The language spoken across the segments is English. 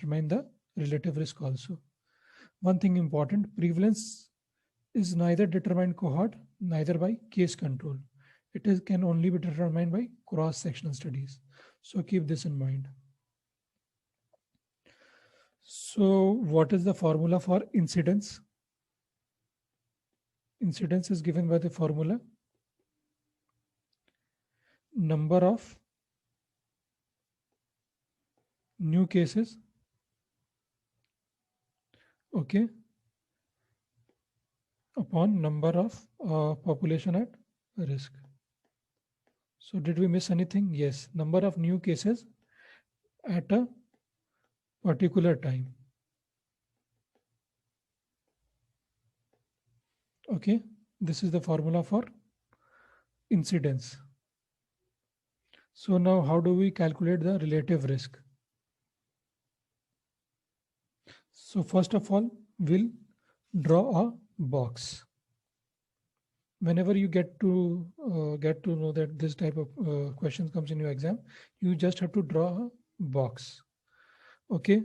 determine the relative risk also. One thing important, prevalence is neither determined cohort, neither by case control. Can only be determined by cross-sectional studies. So keep this in mind. So what is the formula for incidence? Incidence is given by the formula number of new cases, okay, upon number of population at risk. So did we miss anything? Yes, number of new cases at a particular time. Okay, this is the formula for incidence. So now how do we calculate the relative risk? So first of all, we'll draw a box. Whenever you get to know that this type of question comes in your exam, you just have to draw a box. Okay,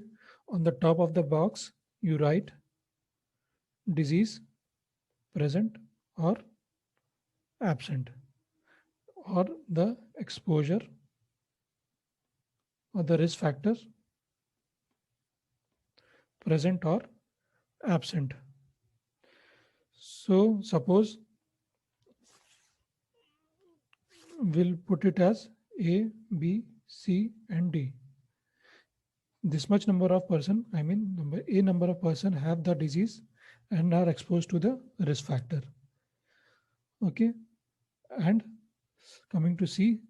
on the top of the box, you write disease present or absent, or the exposure or the risk factor present or absent. So suppose we'll put it as A, B, C, and D. This much number of person, I mean number of person have the disease and are exposed to the risk factor. Okay, and coming to C,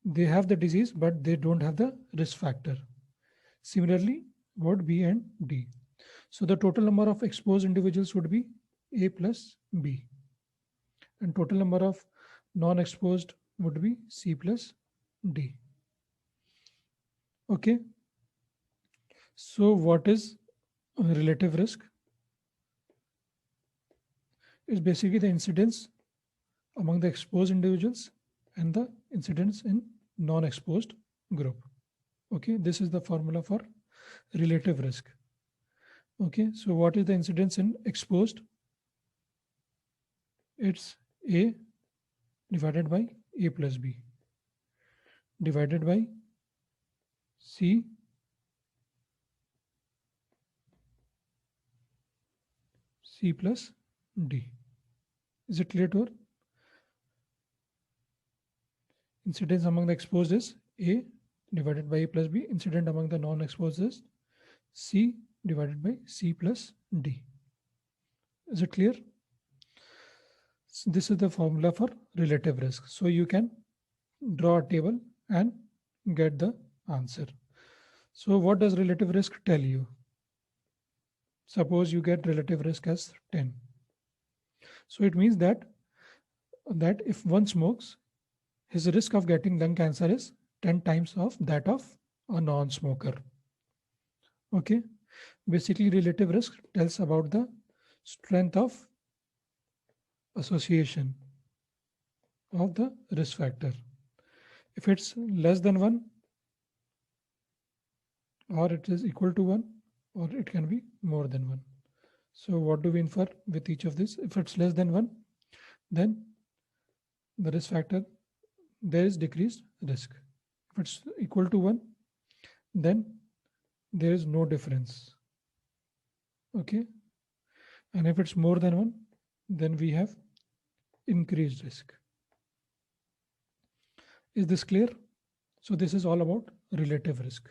they have the disease but they don't have the risk factor. Similarly, what B and D. So the total number of exposed individuals would be A plus B, and total number of non-exposed would be C plus D. Okay. So what is relative risk? It's basically the incidence among the exposed individuals and the incidence in non-exposed group. Okay, this is the formula for relative risk. Okay, so what is the incidence in exposed? It's A divided by A plus B divided by C plus D. Is it clear to her? Incidence among the exposed is A divided by A plus B. Incident among the non-exposed is C divided by C plus D. Is it clear? So this is the formula for relative risk. So you can draw a table and get the answer. So what does relative risk tell you? Suppose you get relative risk as 10. So it means that if one smokes, his risk of getting lung cancer is 10 times of that of a non-smoker. Okay. Basically, relative risk tells about the strength of association of the risk factor. If it's less than 1, or it is equal to 1, or it can be more than 1. So what do we infer with each of this? If it's less than 1, then the risk factor, there is decreased risk. If it's equal to 1, then there is no difference. Okay. And if it's more than 1, then we have increased risk. Is this clear? So this is all about relative risk.